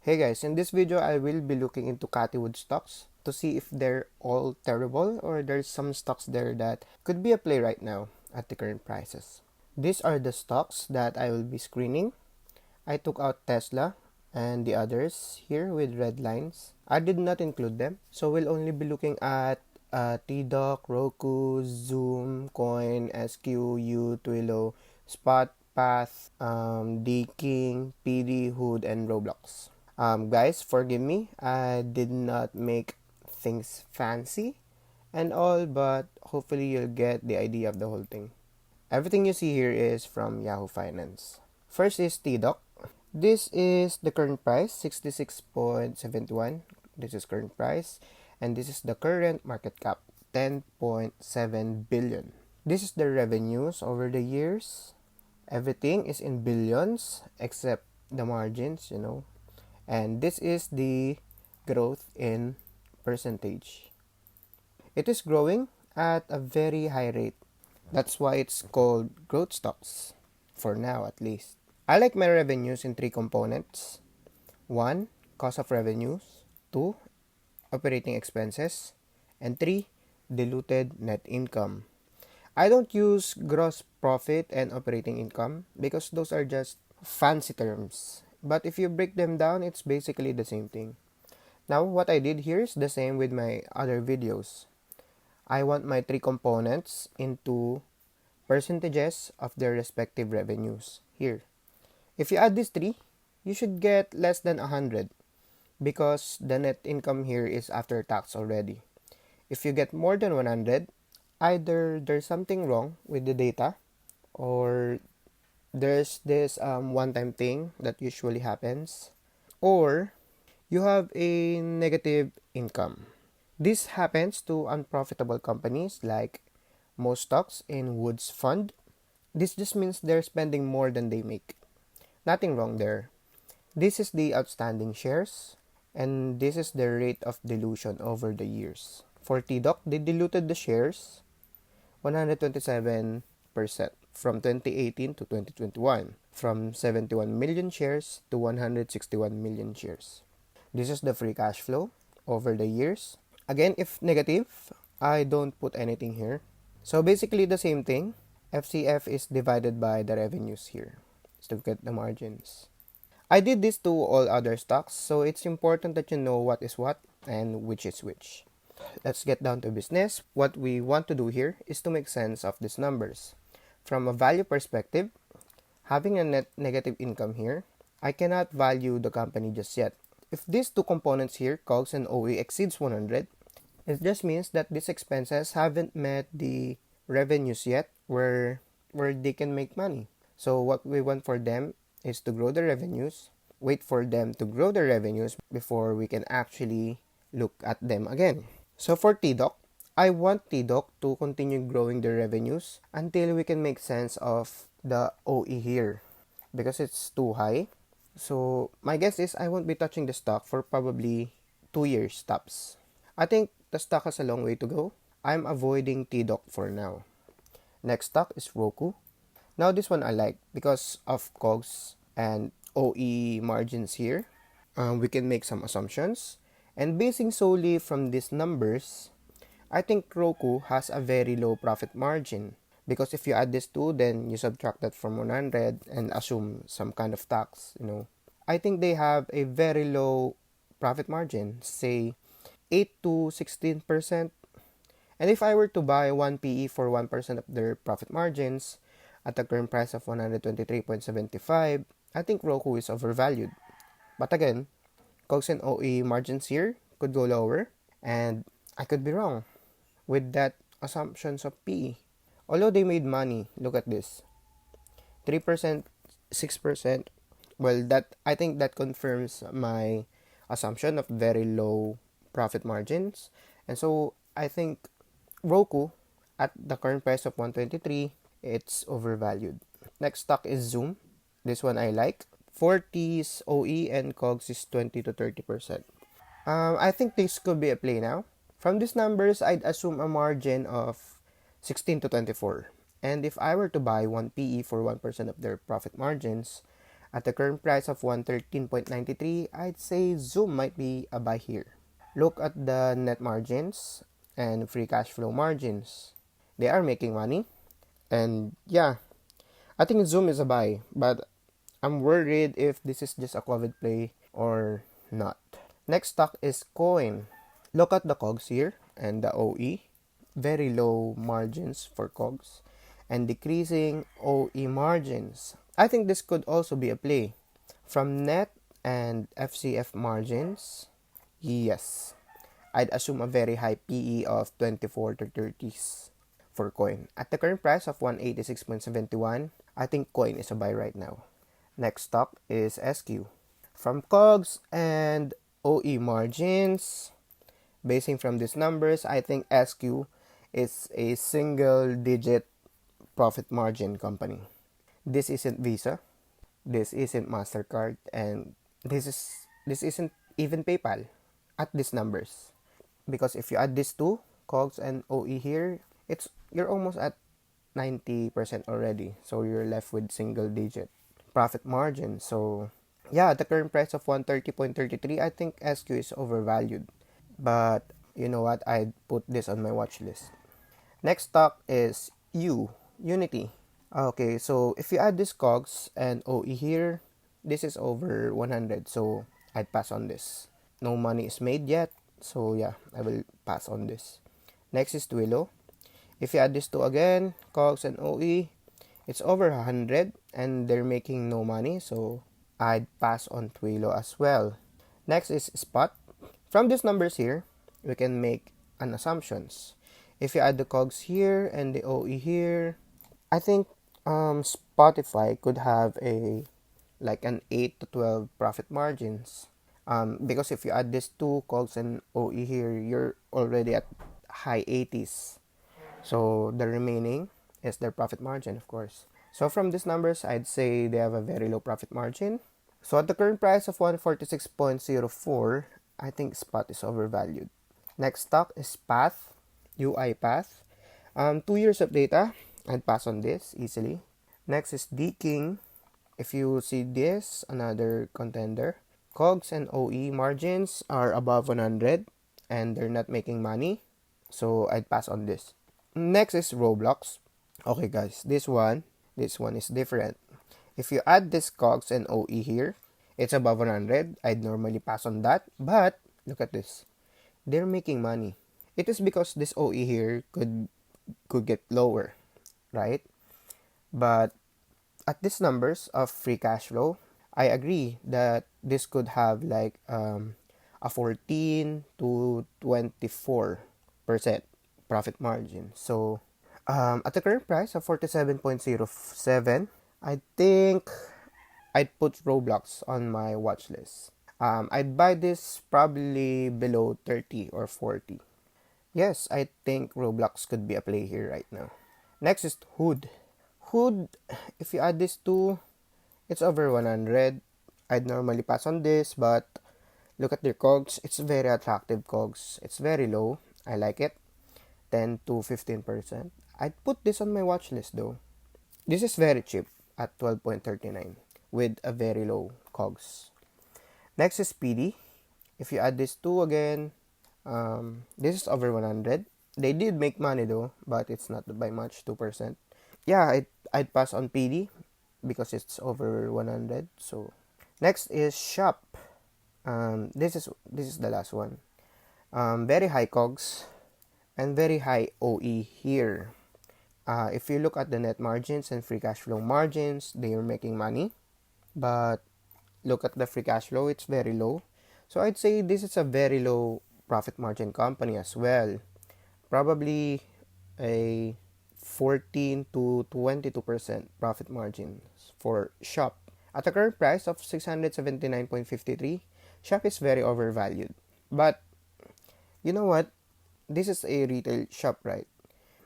Hey guys, in this video I will be looking into Cathie wood stocks to see if they're all terrible or there's some stocks there that could be a play right now at the current prices. These are the stocks that I will be screening. I took out Tesla and the others here with red lines. I did not include them, so we'll only be looking at TDOC, ROKU, Zoom, Coin, SQ, TWLO, Spot, Path, DKNG, PD, Hood, and Roblox. Guys, forgive me. I did not make things fancy and all, but hopefully you'll get the idea of the whole thing. Everything you see here is from Yahoo Finance. First is TDOC. This is the current price, 66.71. This is current price. And this is the current market cap, 10.7 billion. This is the revenues over the years. Everything is in billions except the margins, And this is the growth in percentage. It is growing at a very high rate. That's why it's called growth stocks, for now at least. I like my revenues in three components. 1. Cost of revenues. 2. Operating expenses. And 3. Diluted net income. I don't use gross profit and operating income because those are just fancy terms. But if you break them down, it's basically the same thing. Now, what I did here is the same with my other videos. I want my three components into percentages of their respective revenues. Here. If you add these three, you should get less than 100 because the net income here is after tax already. If you get more than 100, either there's something wrong with the data or there's this one-time thing that usually happens, or you have a negative income. This happens to unprofitable companies like most stocks in Wood's fund. This just means they're spending more than they make. Nothing wrong there. This is the outstanding shares, and this is the rate of dilution over the years. For TDOC, they diluted the shares 127% from 2018 to 2021, from 71 million shares to 161 million shares. This is the free cash flow over the years. Again, if negative, I don't put anything here. So basically the same thing. FCF is divided by the revenues here to get the margins. I did this to all other stocks, so it's important that you know what is what and which is which. Let's get down to business. What we want to do here is to make sense of these numbers. From a value perspective, having a net negative income here, I cannot value the company just yet. If these two components here, COGS and OE, exceeds 100, it just means that these expenses haven't met the revenues yet where they can make money. So what we want for them is to grow the revenues, wait for them to grow the revenues before we can actually look at them again. So for TDOC, I want TDOC to continue growing their revenues until we can make sense of the OE here because it's too high. So my guess is I won't be touching the stock for probably 2 years tops. I think the stock has a long way to go. I'm avoiding TDOC for now. Next stock is ROKU. Now this one I like because of COGS and OE margins here. We can make some assumptions. And basing solely from these numbers, I think ROKU has a very low profit margin. Because if you add this two, then you subtract that from 100 and assume some kind of tax, I think they have a very low profit margin, say 8 to 16%. And if I were to buy 1 PE for 1% of their profit margins at the current price of 123.75, I think ROKU is overvalued. But again, COGS and OE margins here could go lower, and I could be wrong with that assumptions of PE. Although they made money, look at this. 3%, 6%. Well, I think that confirms my assumption of very low profit margins. And so I think ROKU at the current price of 123, it's overvalued. Next stock is Zoom. This one I like. 40's OE and COGS is 20 to 30%. I think this could be a play now. From these numbers, I'd assume a margin of 16 to 24. And if I were to buy 1 PE for 1% of their profit margins, At the current price of 113.93, I'd say Zoom might be a buy here. Look at the net margins and free cash flow margins. They are making money. And yeah, I think Zoom is a buy, but I'm worried if this is just a COVID play or not. Next stock is Coin. Look at the COGS here and the OE. Very low margins for COGS and decreasing OE margins. I think this could also be a play. From net and FCF margins, yes, I'd assume a very high PE of 24 to 30s for Coin. At the current price of 186.71, I think Coin is a buy right now. Next stock is SQ. From COGS and OE margins, basing from these numbers, I think SQ is a single digit profit margin company. This isn't Visa, this isn't MasterCard, and this isn't even PayPal at these numbers. Because if you add these two, COGS and OE here, you're almost at 90% already. So you're left with single digit profit margin. So yeah, at the current price of 130.33, I think SQ is overvalued. But you know what? I'd put this on my watch list. Next stock is Unity. Okay, so if you add this COGS and OE here, this is over 100. So I'd pass on this. No money is made yet. So yeah, I will pass on this. Next is TWLO. If you add this two again, COGS and OE, it's over 100 and they're making no money. So I'd pass on TWLO as well. Next is Spot. From these numbers here, we can make an assumptions. If you add the COGS here and the OE here, I think Spotify could have an 8 to 12 profit margins. Because if you add this two COGS and OE here, you're already at high 80s. So the remaining is their profit margin, of course. So from these numbers, I'd say they have a very low profit margin. So at the current price of 146.04, I think Spot is overvalued. Next stock is Path, UiPath. 2 years of data, I'd pass on this easily. Next is DKNG. If you see this, another contender. COGS and OE margins are above 100 and they're not making money. So I'd pass on this. Next is Roblox. Okay guys, this one is different. If you add this COGS and OE here, it's above 100. I'd normally pass on that. But look at this. They're making money. It is because this OE here could get lower, right? But at these numbers of free cash flow, I agree that this could have a 14 to 24% profit margin. So at the current price of 47.07, I think I'd put Roblox on my watch list. I'd buy this probably below 30 or 40. Yes, I think Roblox could be a play here right now. Next is Hood. Hood, if you add this to, it's over 100. I'd normally pass on this, but look at their COGS. It's very attractive COGS. It's very low. I like it. 10 to 15%. I'd put this on my watch list though. This is very cheap at 12.39 with a very low COGS. Next is PD. If you add this two again, this is over 100. They did make money though, but it's not by much, 2%. Yeah, I'd pass on PD because it's over 100. So next is Shop. This is the last one. Very high COGS and very high OE here. If you look at the net margins and free cash flow margins, they are making money. But look at the free cash flow, it's very low. So I'd say this is a very low profit margin company as well. Probably a 14 to 22% profit margins for Shop. At the current price of 679.53, Shop is very overvalued. But you know what? This is a retail shop, right?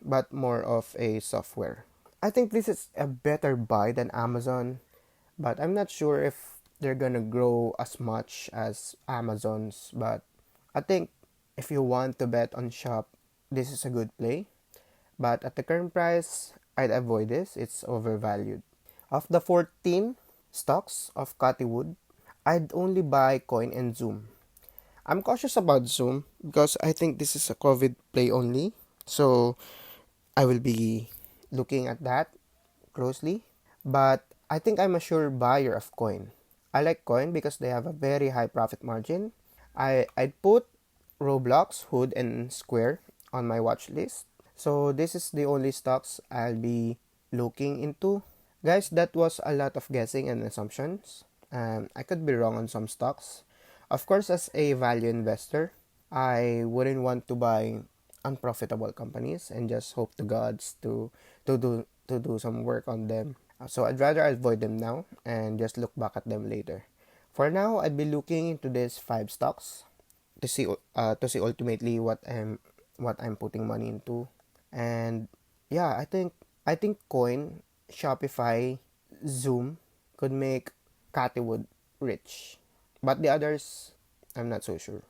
But more of a software. I think this is a better buy than Amazon, but I'm not sure if they're gonna grow as much as Amazon's. But I think if you want to bet on Shop, this is a good play. But at the current price, I'd avoid this. It's overvalued. Of the 14 stocks of Cathie, I'd only buy Coin and Zoom. I'm cautious about Zoom because I think this is a COVID play only. So I will be looking at that closely. But I think I'm a sure buyer of Coin. I like Coin because they have a very high profit margin. I'd put Roblox, Hood, and Square on my watch list. So this is the only stocks I'll be looking into. Guys, that was a lot of guessing and assumptions. I could be wrong on some stocks. Of course, as a value investor, I wouldn't want to buy unprofitable companies and just hope to gods to do some work on them. So I'd rather avoid them now and just look back at them later. For now, I'd be looking into these 5 stocks to see ultimately what I'm putting money into. And yeah, I think Coin, Shopify, Zoom could make Cathie rich. But the others, I'm not so sure.